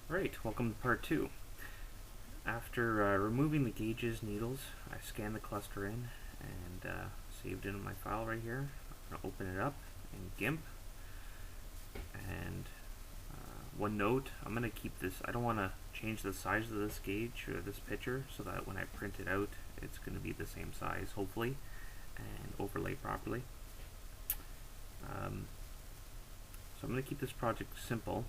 Right, welcome to part 2. After removing the gauges needles, I scanned the cluster in and saved it in my file right here. I'm going to open it up in GIMP. And one note, I'm going to keep this, I don't want to change the size of this gauge or this picture so that when I print it out, it's going to be the same size, hopefully, and overlay properly. So I'm going to keep this project simple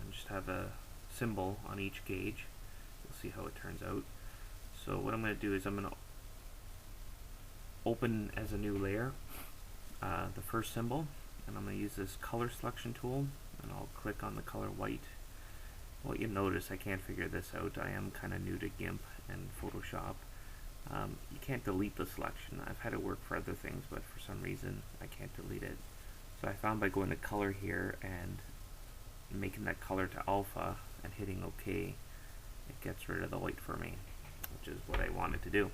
and just have a symbol on each gauge. You'll see how it turns out. So what I'm going to do is I'm going to open as a new layer the first symbol, and I'm going to use this color selection tool, and I'll click on the color white. Well, you notice I can't figure this out. I am kind of new to GIMP and Photoshop. You can't delete the selection. I've had it work for other things, but for some reason I can't delete it. So I found by going to color here and making that color to alpha and hitting OK, it gets rid of the white for me, which is what I wanted to do.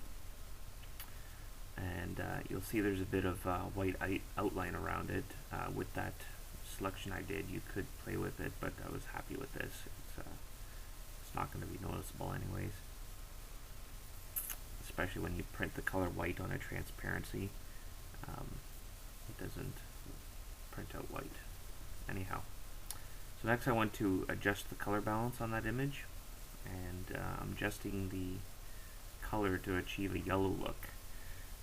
And you'll see there's a bit of white outline around it. With that selection I did, you could play with it, but I was happy with this. It's not going to be noticeable anyways, especially when you print the color white on a transparency. It doesn't print out white. Anyhow, so next I want to adjust the color balance on that image, and I'm adjusting the color to achieve a yellow look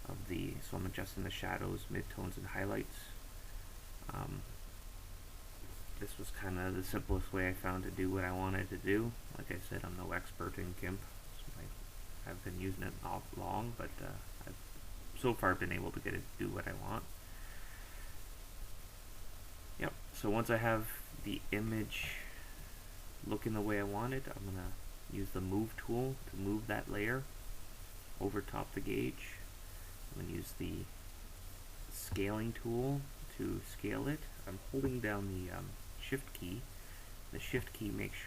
of so I'm adjusting the shadows, midtones, and highlights. This was kind of the simplest way I found to do what I wanted to do. Like I said, I'm no expert in GIMP, so I've been using it all long, but I've so far been able to get it to do what I want. Yep, so once I have the image looking the way I want it, I'm going to use the move tool to move that layer over top the gauge. I'm going to use the scaling tool to scale it. I'm holding down the shift key. The shift key makes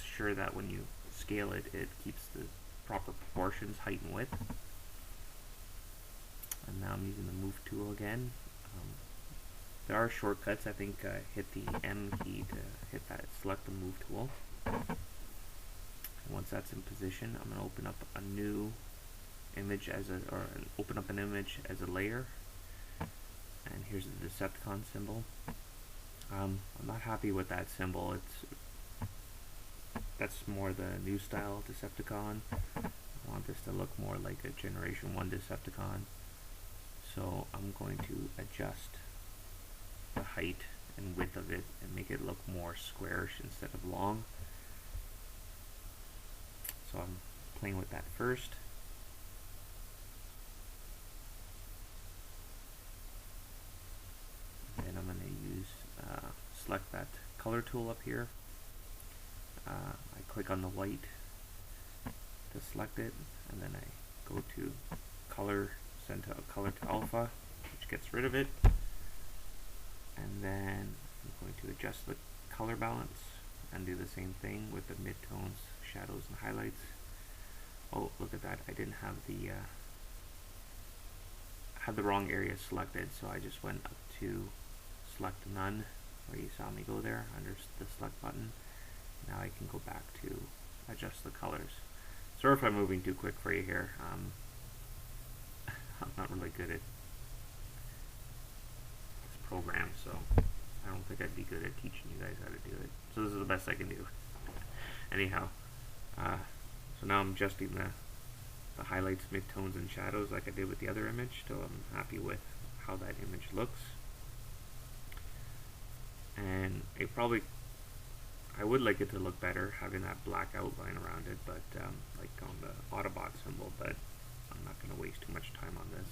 sure that when you scale it, it keeps the proper proportions, height and width. And now I'm using the move tool again. There are shortcuts. I think hit the M key to hit that select the move tool. And once that's in position, I'm going to open up a new image open up an image as a layer. And here's the Decepticon symbol. I'm not happy with that symbol. That's more the new style Decepticon. I want this to look more like a Generation 1 Decepticon. So I'm going to adjust the height and width of it and make it look more squarish instead of long. So I'm playing with that first. And I'm going to use select that color tool up here. I click on the white to select it, and then I go to color, send to color to alpha, which gets rid of it. And then I'm going to adjust the color balance and do the same thing with the midtones, shadows, and highlights. Oh, look at that! I didn't have had the wrong area selected, so I just went up to select none, where you saw me go there under the select button. Now I can go back to adjust the colors. Sorry if I'm moving too quick for you here. I'm not really good at this program, so I don't think I'd be good at teaching you guys how to do it. So this is the best I can do. Anyhow, so now I'm adjusting the highlights, midtones, and shadows like I did with the other image, so I'm happy with how that image looks. And I would like it to look better having that black outline around it, but like on the Autobot symbol, but I'm not going to waste too much time on this.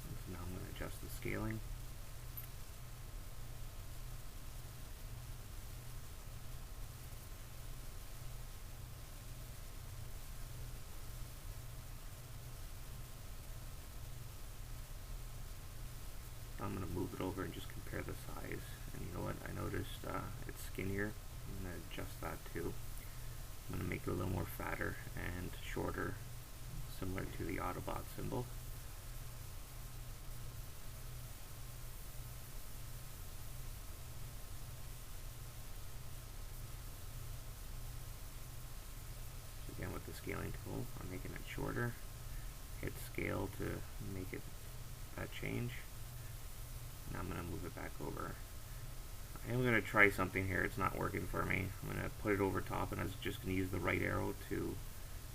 So now I'm going to adjust the scaling. I'm going to move it over and just compare the size. And you know what? I noticed it's skinnier. I'm going to adjust that too. I'm going to make it a little more fatter and shorter, similar to the Autobot symbol. scaling tool. I'm making it shorter. Hit scale to make it that change. Now I'm going to move it back over. I am going to try something here. It's not working for me. I'm going to put it over top, and I was just going to use the right arrow to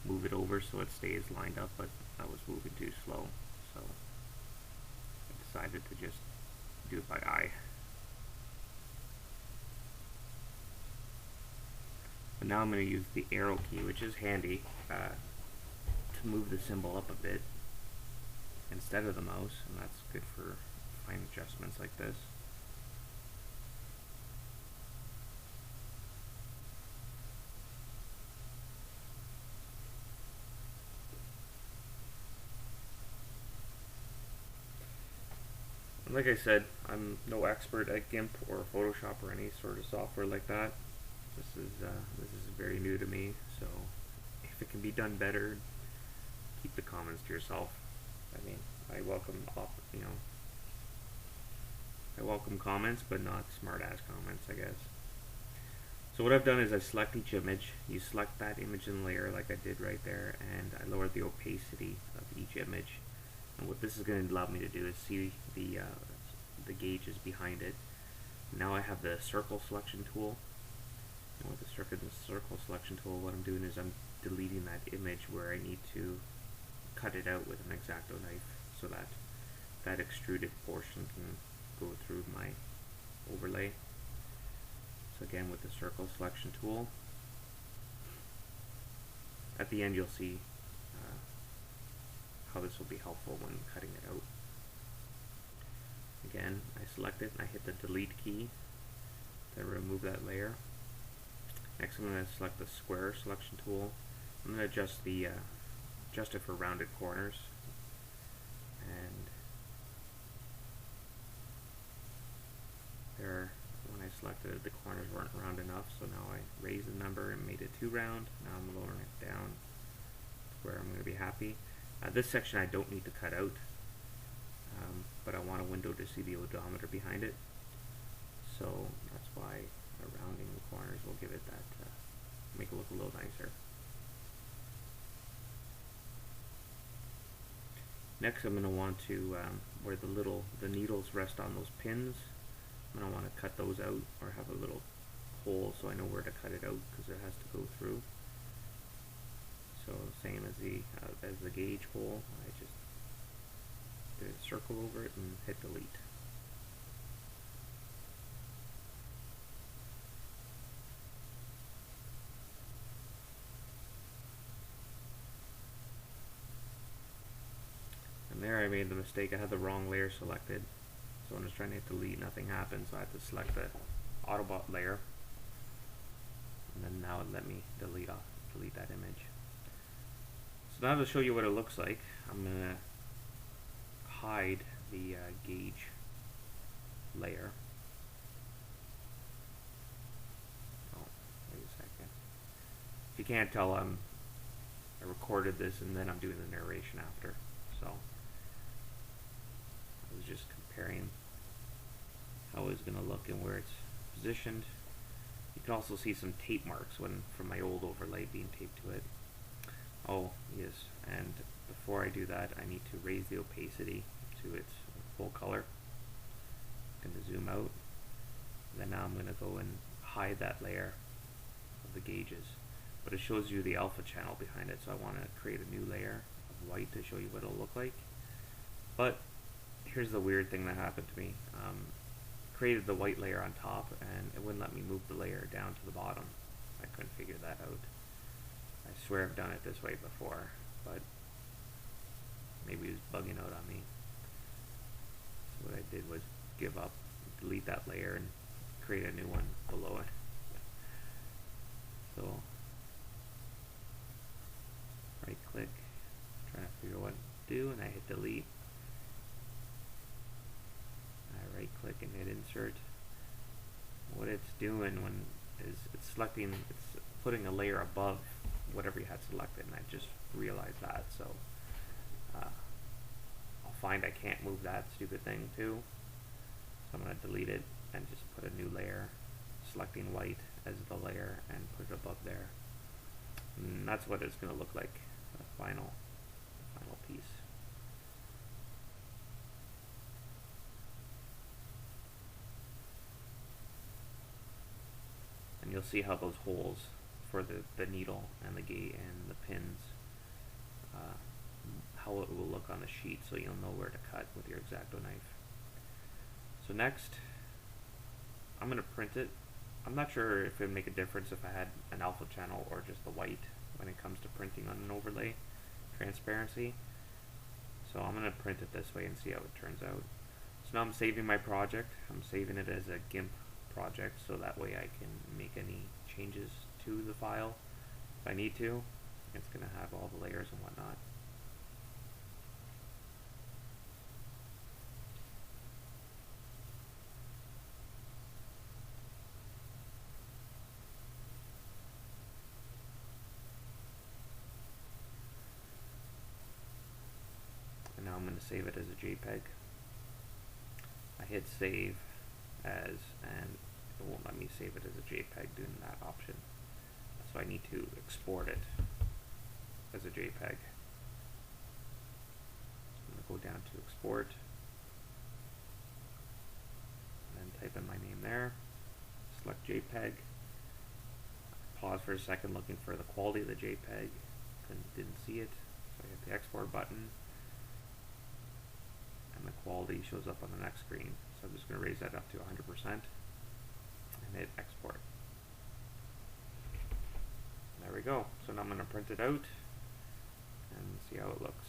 move it over so it stays lined up, but I was moving too slow, so I decided to just do it by eye. But now I'm going to use the arrow key, which is handy, to move the symbol up a bit instead of the mouse, and that's good for fine adjustments like this. Like I said, I'm no expert at GIMP or Photoshop or any sort of software like that. This is very new to me, so if it can be done better, keep the comments to yourself. I mean, I welcome I welcome comments, but not smart-ass comments, I guess. So what I've done is I select each image. You select that image in layer like I did right there, and I lowered the opacity of each image. And what this is going to allow me to do is see the gauges behind it. Now I have the circle selection tool. And with the circle selection tool, what I'm doing is I'm deleting that image where I need to cut it out with an X-Acto knife so that that extruded portion can go through my overlay. So again, with the circle selection tool, at the end you'll see how this will be helpful when cutting it out. Again, I select it and I hit the delete key to remove that layer. Next I'm going to select the square selection tool. I'm going to adjust it for rounded corners, and there, when I selected it, the corners weren't round enough, so now I raised the number and made it too round. Now I'm lowering it down to where I'm going to be happy. This section I don't need to cut out, but I want a window to see the odometer behind it, so that's why rounding the corners will give it that, make it look a little nicer. Next I'm going to want to, where the needles rest on those pins, I'm going to want to cut those out, or have a little hole so I know where to cut it out, because it has to go through. So same as the gauge hole, I just did a circle over it and hit delete. And there I made the mistake, I had the wrong layer selected. So when I was trying to hit delete, nothing happened, so I had to select the Autobot layer. And then now it let me delete that image. So now to show you what it looks like, I'm going to hide the gauge layer. Oh, wait a second. If you can't tell, I recorded this and then I'm doing the narration after. So I was just comparing how it's going to look and where it's positioned. You can also see some tape marks from my old overlay being taped to it. Oh yes, and before I do that, I need to raise the opacity to its full color. I'm going to zoom out. Then now I'm going to go and hide that layer of the gauges. But it shows you the alpha channel behind it, so I want to create a new layer of white to show you what it'll look like. But here's the weird thing that happened to me. Created the white layer on top, and it wouldn't let me move the layer down to the bottom. I couldn't figure that out. I swear I've done it this way before, but maybe it was bugging out on me. So what I did was give up, delete that layer, and create a new one below it. So right click, trying to figure what to do, and I hit delete. I right click and hit insert. What it's doing is it's putting a layer above whatever you had selected, and I just realized that, so I'll find I can't move that stupid thing too, so I'm going to delete it and just put a new layer, selecting white as the layer, and put it above there. And that's what it's going to look like, the final piece. And you'll see how those holes for the needle and the gate and the pins, how it will look on the sheet, so you'll know where to cut with your X-Acto knife. So next, I'm going to print it. I'm not sure if it would make a difference if I had an alpha channel or just the white when it comes to printing on an overlay transparency. So I'm going to print it this way and see how it turns out. So now I'm saving my project. I'm saving it as a GIMP project, so that way I can make any changes to the file if I need to. It's going to have all the layers and whatnot. And now I'm going to save it as a JPEG. I hit save as, and it won't let me save it as a JPEG doing that option. So I need to export it as a JPEG. I'm going to go down to export, and then type in my name there, select JPEG, pause for a second looking for the quality of the JPEG, didn't see it, so I hit the export button, and the quality shows up on the next screen. So I'm just going to raise that up to 100% and hit export. There we go. So now I'm going to print it out and see how it looks.